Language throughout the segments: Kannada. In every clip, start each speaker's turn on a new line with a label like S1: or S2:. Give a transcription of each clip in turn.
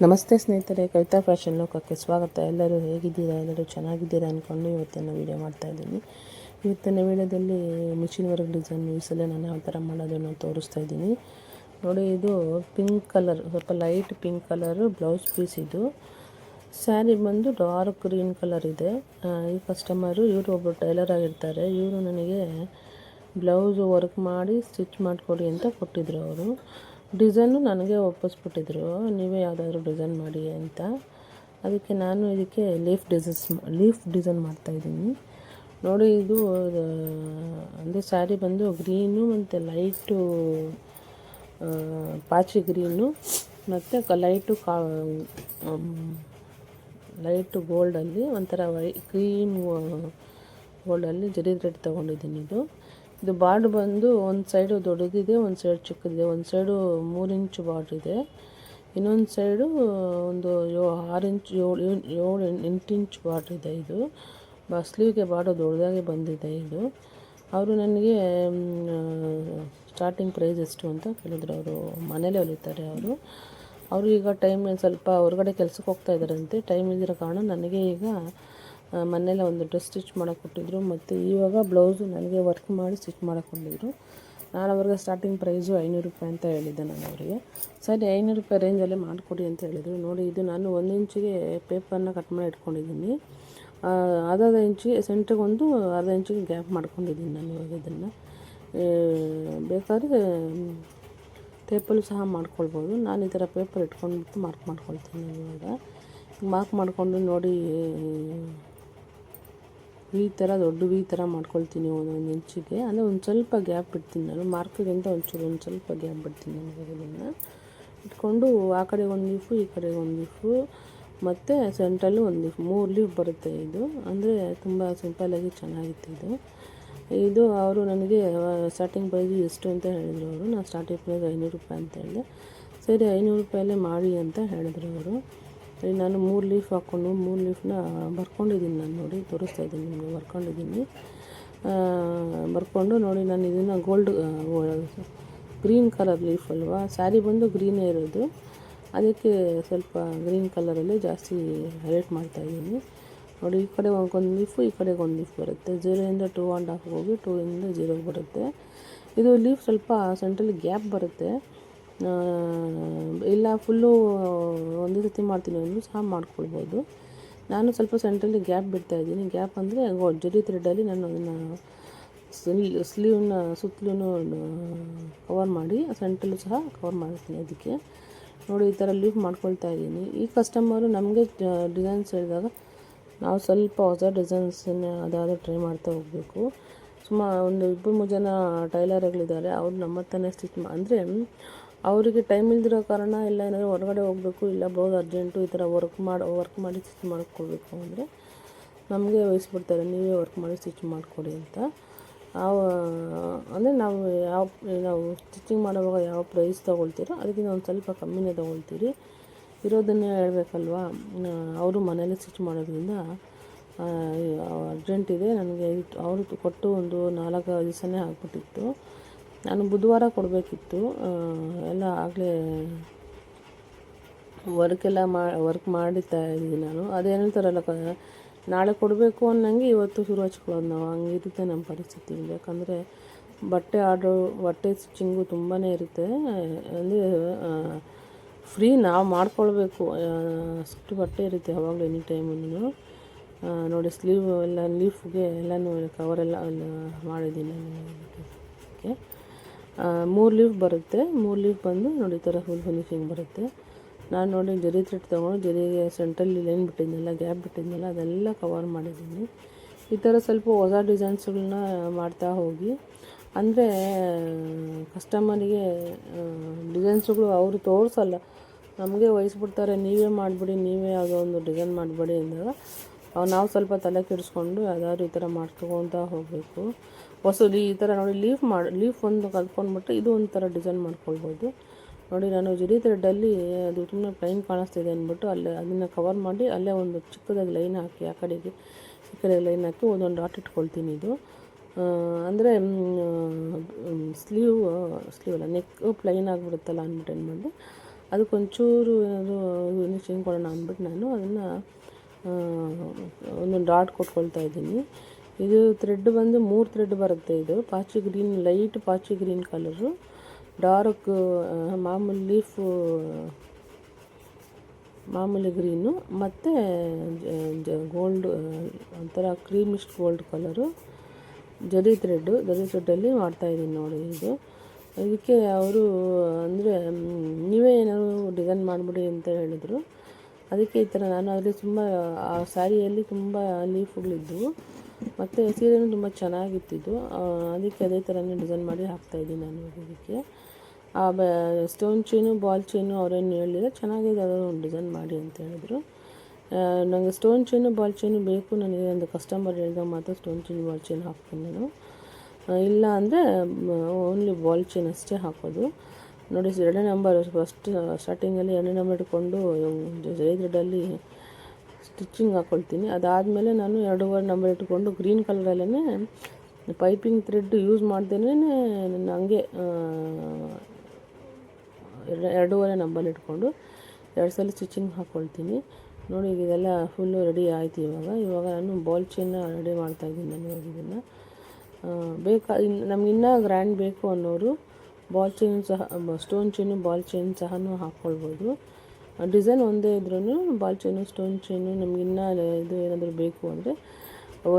S1: ನಮಸ್ತೆ ಸ್ನೇಹಿತರೆ, ಕವಿತಾ ಫ್ಯಾಷನ್ ಲೋಕಕ್ಕೆ ಸ್ವಾಗತ. ಎಲ್ಲರೂ ಹೇಗಿದ್ದೀರಾ? ಎಲ್ಲರೂ ಚೆನ್ನಾಗಿದ್ದೀರಾ ಅಂದ್ಕೊಂಡು ಇವತ್ತಿನ ವೀಡಿಯೋ ಮಾಡ್ತಾಯಿದ್ದೀನಿ. ಇವತ್ತಿನ ವೀಡಿಯೋದಲ್ಲಿ ಮಿಷಿನ್ ವರ್ಕ್ ಡಿಸೈನ್ ಈ ಸಲ ನಾನು ಯಾವ ಥರ ಮಾಡೋದನ್ನು ತೋರಿಸ್ತಾ ಇದ್ದೀನಿ ನೋಡಿ. ಇದು ಪಿಂಕ್ ಕಲರ್, ಸ್ವಲ್ಪ light pink colour blouse piece. ಇದು ಸ್ಯಾರಿ ಬಂದು ಡಾರ್ಕ್ ಗ್ರೀನ್ ಕಲರ್ ಇದೆ. ಈ ಕಸ್ಟಮರು ಇವರು ಒಬ್ಬರು ಟೈಲರ್ ಆಗಿರ್ತಾರೆ. ಇವರು ನನಗೆ ಬ್ಲೌಸು ವರ್ಕ್ ಮಾಡಿ ಸ್ಟಿಚ್ ಮಾಡಿಕೊಡಿ ಅಂತ ಕೊಟ್ಟಿದ್ದರು. ಅವರು ಡಿಸೈನು ನನಗೆ ಒಪ್ಪಿಸ್ಬಿಟ್ಟಿದ್ರು, ನೀವೇ ಯಾವುದಾದ್ರೂ ಡಿಸೈನ್ ಮಾಡಿ ಅಂತ. ಅದಕ್ಕೆ ನಾನು ಇದಕ್ಕೆ ಲೀಫ್ ಡಿಸೈನ್ ಮಾಡ್ತಾಯಿದ್ದೀನಿ ನೋಡಿ. ಇದು ಅಂದರೆ ಸ್ಯಾರಿ ಬಂದು ಗ್ರೀನು ಮತ್ತು ಲೈಟು ಪಾಚಿ ಗ್ರೀನು ಮತ್ತು ಲೈಟು ಗೋಲ್ಡಲ್ಲಿ ಒಂಥರ ಕ್ರೀಮ್ ಗೋಲ್ಡಲ್ಲಿ ಜರಿ ಥ್ರೆಡ್ ತೊಗೊಂಡಿದ್ದೀನಿ. ಇದು ಬಾರ್ಡ್ರ್ ಬಂದು ಒಂದು ಸೈಡು ದೊಡ್ಡದಿದೆ, ಒಂದು ಸೈಡ್ ಚಿಕ್ಕದಿದೆ. ಒಂದು ಸೈಡು 3 ಇಂಚು ಬಾರ್ಡ್ರ್ ಇದೆ, ಇನ್ನೊಂದು ಸೈಡು ಒಂದು 8 ಇಂಚು ಬಾರ್ಡ್ರ್ ಇದೆ. ಇದು ಸ್ಲೀವ್ಗೆ ಬಾರ್ಡ್ರ್ ದೊಡ್ಡದಾಗಿ ಬಂದಿದೆ. ಇದು ಅವರು ನನಗೆ ಸ್ಟಾರ್ಟಿಂಗ್ ಪ್ರೈಸ್ ಎಷ್ಟು ಅಂತ ಕೇಳಿದ್ರು. ಅವರು ಮನೇಲೇ ಹೊಲಿತಾರೆ. ಅವರು ಈಗ ಟೈಮ್ ಸ್ವಲ್ಪ ಹೊರಗಡೆ ಕೆಲಸಕ್ಕೆ ಹೋಗ್ತಾ ಇದ್ದಾರಂತೆ. ಟೈಮ್ ಇದ್ದಿರೋ ಕಾರಣ ನನಗೆ ಈಗ ಮನೇಲೆ ಒಂದು ಡ್ರೆಸ್ ಸ್ಟಿಚ್ ಮಾಡೋಕ್ಕೆ ಕೊಟ್ಟಿದ್ರು, ಮತ್ತು ಇವಾಗ ಬ್ಲೌಸು ನನಗೆ ವರ್ಕ್ ಮಾಡಿ ಸ್ಟಿಚ್ ಮಾಡೋಕ್ಕೆ ಕೊಟ್ಟಿದ್ರು. ನಾನು ಅವ್ರಿಗೆ ಸ್ಟಾರ್ಟಿಂಗ್ ಪ್ರೈಸು 500 ರೂಪಾಯಿ ಅಂತ ಹೇಳಿದ್ದೆ. ನಾನು ಅವರಿಗೆ ಸರಿ 500 ರೂಪಾಯಿ ರೇಂಜಲ್ಲೇ ಮಾಡಿಕೊಡಿ ಅಂತ ಹೇಳಿದರು. ನೋಡಿ, ಇದು ನಾನು 1 ಇಂಚಿಗೆ ಪೇಪರ್ನ ಕಟ್ ಮಾಡಿ ಇಟ್ಕೊಂಡಿದ್ದೀನಿ. ಅರ್ಧ ಇಂಚಿಗೆ ಸೆಂಟ್ರಿಗೆ ಒಂದು ಅರ್ಧ ಇಂಚಿಗೆ ಗ್ಯಾಪ್ ಮಾಡ್ಕೊಂಡಿದ್ದೀನಿ ನಾನು. ಇವಾಗ ಇದನ್ನು ಬೇಕಾದ್ರೆ ಟೇಪಲ್ಲೂ ಸಹ ಮಾಡ್ಕೊಳ್ಬೋದು. ನಾನು ಈ ಥರ ಪೇಪರ್ ಇಟ್ಕೊಂಡ್ಬಿಟ್ಟು ಮಾರ್ಕ್ ಮಾಡ್ಕೊಳ್ತೀನಿ. ಇವಾಗ ಮಾರ್ಕ್ ಮಾಡಿಕೊಂಡು ನೋಡಿ, ಈ ಥರ ದೊಡ್ಡ ವಿ ಥರ ಮಾಡ್ಕೊಳ್ತೀನಿ 1 ಇಂಚಿಗೆ. ಅಂದರೆ ಒಂದು ಸ್ವಲ್ಪ ಗ್ಯಾಪ್ ಬಿಡ್ತೀನಿ ನಾನು, ಮಾರ್ಕಿಗಿಂತ ಒಂದು ಸ್ವಲ್ಪ ಗ್ಯಾಪ್ ಬಿಡ್ತೀನಿ ನಾನು. ಇದನ್ನು ಇಟ್ಕೊಂಡು ಆ ಕಡೆ ಒಂದು ಲೀಫು, ಈ ಕಡೆ ಒಂದು ಲೀಫು, ಮತ್ತು ಸೆಂಟ್ರಲ್ಲಿ ಒಂದು ಲೀಫ್, 3 ಲೀಫ್ ಬರುತ್ತೆ. ಇದು ಅಂದರೆ ತುಂಬ ಸಿಂಪಲ್ಲಾಗಿ ಚೆನ್ನಾಗಿತ್ತು. ಇದು ಅವರು ನನಗೆ ಸ್ಟಾರ್ಟಿಂಗ್ ಪ್ರೈಸು ಎಷ್ಟು ಅಂತ ಹೇಳಿದರು. ನಾನು ಸ್ಟಾರ್ಟಿಂಗ್ ಪ್ರೈಸ್ 500 ರೂಪಾಯಿ ಅಂತ ಹೇಳಿದೆ. ಸರಿ 500 ರೂಪಾಯಲ್ಲೇ ಮಾಡಿ ಅಂತ ಹೇಳಿದ್ರು ಅವರು. ನಾನು 3 ಲೀಫ್ ಹಾಕ್ಕೊಂಡು 3 ಲೀಫ್ನ ಬರ್ಕೊಂಡಿದ್ದೀನಿ. ನಾನು ನೋಡಿ ತೋರಿಸ್ತಾಯಿದ್ದೀನಿ ನಿಮಗೆ, ಬರ್ಕೊಂಡು ನೋಡಿ. ನಾನು ಇದನ್ನು ಗ್ರೀನ್ ಕಲರ್ ಲೀಫ್ ಅಲ್ವಾ, ಸ್ಯಾರಿ ಬಂದು ಗ್ರೀನೇ ಇರೋದು, ಅದಕ್ಕೆ ಸ್ವಲ್ಪ ಗ್ರೀನ್ ಕಲರಲ್ಲಿ ಜಾಸ್ತಿ ಹೈಲೈಟ್ ಮಾಡ್ತಾಯಿದ್ದೀನಿ ನೋಡಿ. ಈ ಕಡೆ ಒಂದು ಲೀಫು, ಈ ಕಡೆಗೆ ಒಂದು ಲೀಫ್ ಬರುತ್ತೆ. 0ಇಂದ 2.5 ಹೋಗಿ 2ಇಂದ 0 ಬರುತ್ತೆ. ಇದು ಲೀಫ್ ಸ್ವಲ್ಪ ಸೆಂಟ್ರಲ್ಲಿ ಗ್ಯಾಪ್ ಬರುತ್ತೆ. ಇಲ್ಲ ಫುಲ್ಲು ಒಂದೇ ಸತಿ ಮಾಡ್ತೀನಿ ಅಂದರೂ ಸಹ ಮಾಡ್ಕೊಳ್ಬೋದು. ನಾನು ಸ್ವಲ್ಪ ಸೆಂಟ್ರಲ್ಲಿ ಗ್ಯಾಪ್ ಬಿಡ್ತಾಯಿದ್ದೀನಿ. ಗ್ಯಾಪ್ ಅಂದರೆ ಜರಿ ಥ್ರೆಡ್ಡಲ್ಲಿ ನಾನು ಅದನ್ನು ಸ್ಲೀವ್ನ ಸುತ್ತಲೂ ಕವರ್ ಮಾಡಿ ಸೆಂಟ್ರಲ್ಲೂ ಸಹ ಕವರ್ ಮಾಡ್ತೀನಿ. ಅದಕ್ಕೆ ನೋಡಿ ಈ ಥರ ಲೀಫ್ ಮಾಡ್ಕೊಳ್ತಾ ಇದ್ದೀನಿ. ಈ ಕಸ್ಟಮರು ನಮಗೆ ಡಿಸೈನ್ಸ್ ಹೇಳಿದಾಗ ನಾವು ಸ್ವಲ್ಪ ಹೊಸ ಡಿಸೈನ್ಸನ್ನ ಅದಾದರೂ ಟ್ರೈ ಮಾಡ್ತಾ ಹೋಗಬೇಕು. ಒಂದು 2-3 ಜನ ಟೈಲರ್ಗಳಿದ್ದಾರೆ. ಅವ್ರು ನಮ್ಮ ಹತ್ರನೇ ಸ್ಟಿಚ್ ಅಂದರೆ ಅವರಿಗೆ ಟೈಮ್ ಇಲ್ದಿರೋ ಕಾರಣ, ಇಲ್ಲ ಏನಾದರೂ ಹೊರಗಡೆ ಹೋಗಬೇಕು, ಇಲ್ಲ ಬ್ಲೌಸ್ ಅರ್ಜೆಂಟು, ಈ ಥರ ವರ್ಕ್ ಮಾಡಿ ಸ್ಟಿಚ್ ಮಾಡಿಕೊಡ್ಬೇಕು ಅಂದರೆ ನಮಗೆ ವಹಿಸ್ಬಿಡ್ತಾರೆ, ನೀವೇ ವರ್ಕ್ ಮಾಡಿ ಸ್ಟಿಚ್ ಮಾಡಿಕೊಡಿ ಅಂತ. ಅಂದರೆ ನಾವು ಸ್ಟಿಚಿಂಗ್ ಮಾಡುವಾಗ ಯಾವ ಪ್ರೈಸ್ ತೊಗೊಳ್ತೀರೋ ಅದಕ್ಕಿಂತ ಒಂದು ಸ್ವಲ್ಪ ಕಮ್ಮಿನೇ ತೊಗೊಳ್ತೀರಿ. ಇರೋದನ್ನೇ ಹೇಳ್ಬೇಕಲ್ವ. ಅವರು ಮನೇಲಿ ಸ್ಟಿಚ್ ಮಾಡೋದ್ರಿಂದ ಅರ್ಜೆಂಟ್ ಇದೆ ನನಗೆ. ಅವರು ಕೊಟ್ಟು ಒಂದು 4-5 ದಿವಸನೇ ಆಗಿಬಿಟ್ಟಿತ್ತು. ನಾನು ಬುಧವಾರ ಕೊಡಬೇಕಿತ್ತು. ಎಲ್ಲ ಆಗಲೇ ವರ್ಕ್ ಮಾಡಿತಾ ಇದ್ದೀನಿ ನಾನು. ಅದೇನು ಹೇಳ್ತಾರಲ್ಲ, ನಾಳೆ ಕೊಡಬೇಕು ಅನ್ನಂಗೆ ಇವತ್ತು ಶುರು ಹಚ್ಕೊಳ್ಳೋದು ನಾವು. ಹಂಗಿರುತ್ತೆ ನಮ್ಮ ಪರಿಸ್ಥಿತಿ. ಯಾಕಂದರೆ ಬಟ್ಟೆ ಸ್ಟಿಚಿಂಗು ತುಂಬಾ ಇರುತ್ತೆ. ಅಂದರೆ ಫ್ರೀ ನಾವು ಮಾಡ್ಕೊಳ್ಬೇಕು. ಅಷ್ಟು ಬಟ್ಟೆ ಇರುತ್ತೆ ಯಾವಾಗಲೂ, ಎನಿ ಟೈಮೂ ನೋಡಿ. ಸ್ಲೀವ್ ಎಲ್ಲ ಲೀಫ್ಗೆ ಎಲ್ಲನೂ ಕವರೆಲ್ಲ ಮಾಡಿದ್ದೀನಿ ನಾನು. ಓಕೆ, 3 ಲೀಫ್ ಬರುತ್ತೆ. 3 ಲೀಫ್ ಬಂದು ನೋಡಿ ಈ ಥರ ಫುಲ್ ಫಿನಿಶಿಂಗ್ ಬರುತ್ತೆ. ನಾನು ನೋಡಿ ಜರಿ ಥ್ರೆಡ್ ತೊಗೊಂಡು ಜರಿಗೆ ಸೆಂಟ್ರಲ್ಲಿ ಲೈನ್ ಬಿಟ್ಟಿದ್ನಲ್ಲ, ಗ್ಯಾಪ್ ಬಿಟ್ಟಿದ್ನಲ್ಲ, ಅದೆಲ್ಲ ಕವರ್ ಮಾಡಿದ್ದೀನಿ. ಈ ಥರ ಸ್ವಲ್ಪ ಹೊಸ ಡಿಸೈನ್ಸ್ಗಳನ್ನ ಮಾಡ್ತಾ ಹೋಗಿ. ಅಂದರೆ ಕಸ್ಟಮರಿಗೆ ಡಿಸೈನ್ಸ್ಗಳು ಅವರು ತೋರಿಸಲ್ಲ, ನಮಗೆ ವಹಿಸ್ಬಿಡ್ತಾರೆ. ನೀವೇ ಮಾಡಿಬಿಡಿ, ನೀವೇ ಯಾವುದೋ ಒಂದು ಡಿಸೈನ್ ಮಾಡಿಬಿಡಿ ಅಂದಾಗ ನಾವು ಸ್ವಲ್ಪ ತಲೆ ಕೆಡಿಸ್ಕೊಂಡು ಯಾವುದಾದ್ರು ಈ ಥರ ಮಾಡ್ಕೊಳ್ತಾ ಹೋಗಬೇಕು. ಹೊಸದು ಈ ಥರ ನೋಡಿ ಲೀಫ್ ಒಂದು ಕಲ್ತ್ಕೊಂಡ್ಬಿಟ್ರೆ ಇದು ಒಂಥರ ಡಿಸೈನ್ ಮಾಡ್ಕೊಳ್ಬೋದು ನೋಡಿ. ನಾನು ಜರಿ ಥ್ರೆಡ್ಡಲ್ಲಿ ಅದು ತುಂಬ ಪ್ಲೈನ್ ಕಾಣಿಸ್ತಿದೆ ಅಂದ್ಬಿಟ್ಟು ಅದನ್ನು ಕವರ್ ಮಾಡಿ ಅಲ್ಲೇ ಒಂದು ಚಿಕ್ಕದಾಗಿ ಲೈನ್ ಹಾಕಿ, ಆ ಕಡೆಗೆ ಈ ಕಡೆ ಲೈನ್ ಹಾಕಿ ಒಂದೊಂದು ಡಾಟ್ ಇಟ್ಕೊಳ್ತೀನಿ. ಇದು ಅಂದರೆ ಸ್ಲೀವ್ ಅಲ್ಲ, ನೆಕ್ ಪ್ಲೈನ್ ಆಗಿಬಿಡುತ್ತಲ್ಲ ಅಂದ್ಬಿಟ್ಟು ಏನು ಮಾಡಿ ಅದಕ್ಕೊಂಚೂರು ಏನಾದರೂ ಫಿನಿಶಿಂಗ್ ಕೊಡೋಣ ಅಂದ್ಬಿಟ್ಟು ನಾನು ಅದನ್ನು ಒಂದೊಂದು ಡಾಟ್ ಕೊಟ್ಕೊಳ್ತಾ ಇದ್ದೀನಿ. ಇದು ಥ್ರೆಡ್ ಬಂದು 3 ಥ್ರೆಡ್ ಬರುತ್ತೆ. ಇದು ಪಾಚಿ ಗ್ರೀನ್, ಲೈಟ್ ಪಾಚಿ ಗ್ರೀನ್ ಕಲರು, ಡಾರ್ಕ್ ಮಾಮೂಲಿ ಗ್ರೀನು, ಮತ್ತು ಗೋಲ್ಡ್ ಒಂಥರ ಕ್ರೀಮಿಶ್ ಗೋಲ್ಡ್ ಕಲರು ಜರಿ ಥ್ರೆಡ್ಡಲ್ಲಿ ಮಾಡ್ತಾಯಿದ್ದೀನಿ ನೋಡಿ. ಇದಕ್ಕೆ ಅವರು ಅಂದರೆ ನೀವೇ ಏನಾದ್ರು ಡಿಸೈನ್ ಮಾಡಿಬಿಡಿ ಅಂತ ಹೇಳಿದರು. ಅದಕ್ಕೆ ಈ ಥರ ನಾನು ಅದರಲ್ಲಿ ತುಂಬ ಆ ಸ್ಯಾರಿಯಲ್ಲಿ ತುಂಬ ಲೀಫುಗಳಿದ್ದವು ಮತ್ತು ಸೀರೆನೂ ತುಂಬ ಚೆನ್ನಾಗಿತ್ತಿದ್ದು. ಅದಕ್ಕೆ ಅದೇ ಥರನೇ ಡಿಸೈನ್ ಮಾಡಿ ಹಾಕ್ತಾಯಿದ್ದೀನಿ ನಾನು ಇದಕ್ಕೆ. ಸ್ಟೋನ್ ಚೈನು, ಬಾಲ್ ಚೈನು ಅವರೇನು ಹೇಳಿಲ್ಲ, ಚೆನ್ನಾಗಿದೆ ಅದು ಡಿಸೈನ್ ಮಾಡಿ ಅಂತ ಹೇಳಿದರು. ನನಗೆ ಸ್ಟೋನ್ ಚೈನು, ಬಾಲ್ ಚೈನು ಬೇಕು ನನಗೆ. ಒಂದು ಕಸ್ಟಮರ್ ಹೇಳಿದಾಗ ಮಾತ್ರ ಸ್ಟೋನ್ ಚೈನು, ಬಾಲ್ ಚೈನ್ ಹಾಕ್ತೀನಿ ನಾನು. ಇಲ್ಲ ಅಂದರೆ ಓನ್ಲಿ ಬಾಲ್ ಚೈನ್ ಅಷ್ಟೇ ಹಾಕೋದು. ನೋಡಿ 2ನೇ ನಂಬರ್ ಫಸ್ಟ್ ಸ್ಟಾರ್ಟಿಂಗಲ್ಲಿ 2ನೇ ನಂಬರ್ ಇಟ್ಕೊಂಡು ಜರಿ ಥ್ರೆಡ್ಡಲ್ಲಿ ಸ್ಟಿಚಿಂಗ್ ಹಾಕ್ಕೊಳ್ತೀನಿ. ಅದಾದಮೇಲೆ ನಾನು 2.5 ನಂಬರ್ ಇಟ್ಕೊಂಡು ಗ್ರೀನ್ ಕಲರಲ್ಲೇ ಪೈಪಿಂಗ್ ಥ್ರೆಡ್ ಯೂಸ್ ಮಾಡ್ದೇನೆ ನಾನು ಹಂಗೆ 2.5 ನಂಬರ್ ಇಟ್ಕೊಂಡು 2 ಸಲ ಸ್ಟಿಚಿಂಗ್ ಹಾಕ್ಕೊಳ್ತೀನಿ. ನೋಡಿ ಇದೆಲ್ಲ ಫುಲ್ಲು ರೆಡಿ ಆಯಿತು. ಇವಾಗ ನಾನು ಬಾಲ್ ಚೈನ್ನ ರೆಡಿ ಮಾಡ್ತಾಯಿದ್ದೀನಿ. ನಾನು ಇದನ್ನು ನಮ್ಗೆ ಇನ್ನೂ ಗ್ರ್ಯಾಂಡ್ ಬೇಕು ಅನ್ನೋರು ಬಾಲ್ ಚೈನ್ ಸಹ, ಸ್ಟೋನ್ ಚೈನು, ಬಾಲ್ ಚೈನ್ ಸಹ ಹಾಕ್ಕೊಳ್ಬೋದು. ಡಿಸೈನ್ ಒಂದೇ ಇದ್ರೂ ಬಾಲ್ ಚೈನು, ಸ್ಟೋನ್ ಚೈನು ನಮ್ಗೆ ಇನ್ನೂ ಇದು ಏನಾದರೂ ಬೇಕು ಅಂದರೆ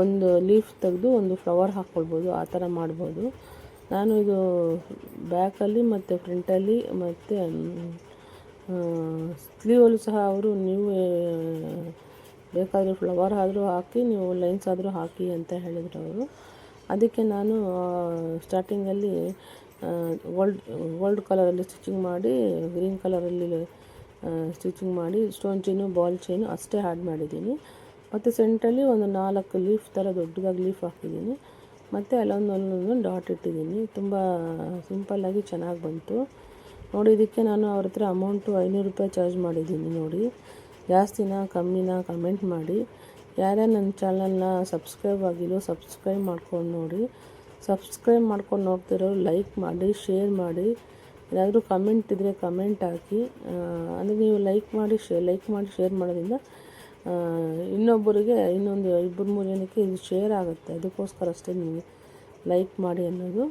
S1: ಒಂದು ಲೀಫ್ ತೆಗೆದು ಒಂದು ಫ್ಲವರ್ ಹಾಕ್ಕೊಳ್ಬೋದು, ಆ ಥರ ಮಾಡ್ಬೋದು. ನಾನು ಇದು ಬ್ಯಾಕಲ್ಲಿ ಮತ್ತು ಫ್ರಂಟಲ್ಲಿ ಮತ್ತು ಸ್ಲೀವಲ್ಲೂ ಸಹ ಅವರು ನೀವು ಬೇಕಾದರೆ ಫ್ಲವರ್ ಆದರೂ ಹಾಕಿ, ನೀವು ಲೈನ್ಸ್ ಆದರೂ ಹಾಕಿ ಅಂತ ಹೇಳಿದರು ಅವರು. ಅದಕ್ಕೆ ನಾನು ಸ್ಟಾರ್ಟಿಂಗಲ್ಲಿ ಗೋಲ್ಡ್ ಕಲರಲ್ಲಿ ಸ್ಟಿಚಿಂಗ್ ಮಾಡಿ, ಗ್ರೀನ್ ಕಲರಲ್ಲಿ ಸ್ಟಿಚಿಂಗ್ ಮಾಡಿ, ಸ್ಟೋನ್ ಚೈನು, ಬಾಲ್ ಚೈನು ಅಷ್ಟೇ ಆ್ಯಡ್ ಮಾಡಿದ್ದೀನಿ. ಮತ್ತು ಸೆಂಟ್ರಲ್ಲಿ ಒಂದು 4 ಲೀಫ್ ಥರ ದೊಡ್ಡದಾಗಿ ಲೀಫ್ ಹಾಕಿದ್ದೀನಿ. ಮತ್ತು ಅಲ್ಲೊಂದು ಡಾಟ್ ಇಟ್ಟಿದ್ದೀನಿ. ತುಂಬ ಸಿಂಪಲ್ಲಾಗಿ ಚೆನ್ನಾಗಿ ಬಂತು ನೋಡಿ. ಇದಕ್ಕೆ ನಾನು ಅವ್ರ ಹತ್ರ ಅಮೌಂಟು 500 ರೂಪಾಯಿ ಚಾರ್ಜ್ ಮಾಡಿದ್ದೀನಿ ನೋಡಿ. ಜಾಸ್ತಿನಾ ಕಮ್ಮಿನಾ ಕಮೆಂಟ್ ಮಾಡಿ. ಯಾರ್ಯಾರು ನನ್ನ ಚಾನಲ್ನ ಸಬ್ಸ್ಕ್ರೈಬ್ ಆಗಿಲ್ಲ ಸಬ್ಸ್ಕ್ರೈಬ್ ಮಾಡ್ಕೊಂಡು ನೋಡಿ. ಸಬ್ಸ್ಕ್ರೈಬ್ ಮಾಡ್ಕೊಂಡು ನೋಡ್ತಿರೋರು ಲೈಕ್ ಮಾಡಿ, ಶೇರ್ ಮಾಡಿ. ಏನಾದರೂ ಕಮೆಂಟ್ ಇದ್ದರೆ ಕಮೆಂಟ್ ಹಾಕಿ. ಅಂದರೆ ನೀವು ಲೈಕ್ ಮಾಡಿ ಶೇರ್ ಮಾಡೋದ್ರಿಂದ ಇನ್ನೊಬ್ಬರಿಗೆ, ಇನ್ನೊಂದು 2-3 ಜನಕ್ಕೆ ಇದು ಶೇರ್ ಆಗುತ್ತೆ. ಅದಕ್ಕೋಸ್ಕರ ಅಷ್ಟೇ ನೀವು ಲೈಕ್ ಮಾಡಿ ಅನ್ನೋದು.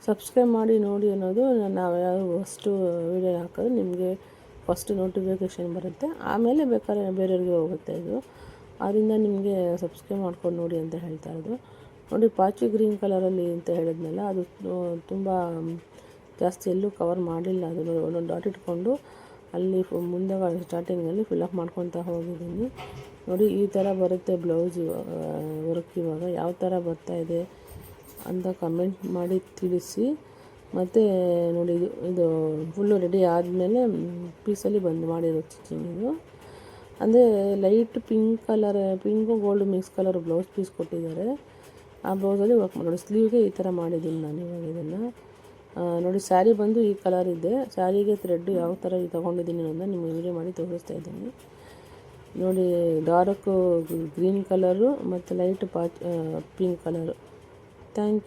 S1: ಸಬ್ಸ್ಕ್ರೈಬ್ ಮಾಡಿ ನೋಡಿ ಅನ್ನೋದು. ನಾವು ಯಾವ ಫಸ್ಟು ವೀಡಿಯೋ ಹಾಕೋದು ನಿಮಗೆ ಫಸ್ಟ್ ನೋಟಿಫಿಕೇಷನ್ ಬರುತ್ತೆ, ಆಮೇಲೆ ಬೇಕಾದ್ರೆ ಬೇರೆಯವ್ರಿಗೆ ಹೋಗುತ್ತೆ ಇದು. ಆದ್ದರಿಂದ ನಿಮಗೆ ಸಬ್ಸ್ಕ್ರೈಬ್ ಮಾಡ್ಕೊಂಡು ನೋಡಿ ಅಂತ ಹೇಳ್ತಾ ಇರೋದು ನೋಡಿ. ಪಾಚಿ ಗ್ರೀನ್ ಕಲರಲ್ಲಿ ಅಂತ ಹೇಳಿದ್ನಲ್ಲ, ಅದು ತುಂಬ ಜಾಸ್ತಿ ಎಲ್ಲೂ ಕವರ್ ಮಾಡಲಿಲ್ಲ. ಅದು ಒಂದೊಂದು ಡಾಟ್ ಇಟ್ಕೊಂಡು ಅಲ್ಲಿ ಮುಂದೆ ಸ್ಟಾರ್ಟಿಂಗಲ್ಲಿ ಫಿಲ್ಲಪ್ ಮಾಡ್ಕೊತಾ ಹೋಗಿದ್ದೀನಿ ನೋಡಿ. ಈ ಥರ ಬರುತ್ತೆ ಬ್ಲೌಸ್ ವರ್ಕ್. ಇವಾಗ ಯಾವ ಥರ ಬರ್ತಾಯಿದೆ ಅಂತ ಕಮೆಂಟ್ ಮಾಡಿ ತಿಳಿಸಿ. ಮತ್ತು ನೋಡಿ ಇದು ಫುಲ್ಲು ರೆಡಿ ಆದಮೇಲೆ ಪೀಸಲ್ಲಿ ಬಂದು ಮಾಡಿರೋ ಸ್ಟಿಚಿಂಗ್ ಇದು. ಅಂದರೆ light pink gold mix colour blouse piece ಕೊಟ್ಟಿದ್ದಾರೆ. ಆ ಬ್ಲೌಸಲ್ಲಿ ವರ್ಕ್ ನೋಡಿ. ಸ್ಲೀವ್ಗೆ ಈ ಥರ ಮಾಡಿದ್ದೀನಿ ನಾನು ಇವಾಗ ಇದನ್ನು ನೋಡಿ. ಸ್ಯಾರಿ ಬಂದು ಈ ಕಲರ್ ಇದೆ. ಸ್ಯಾರಿಗೆ ಥ್ರೆಡ್ ಯಾವ ಥರ ತೊಗೊಂಡಿದ್ದೀನಿ ಅನ್ನೋದನ್ನ ನಿಮಗೆ ವೀಡಿಯೋ ಮಾಡಿ ತೋರಿಸ್ತಾ ಇದ್ದೀನಿ ನೋಡಿ. ಡಾರ್ಕ್ ಗ್ರೀನ್ ಕಲರು ಮತ್ತು light pink colour. Thank you.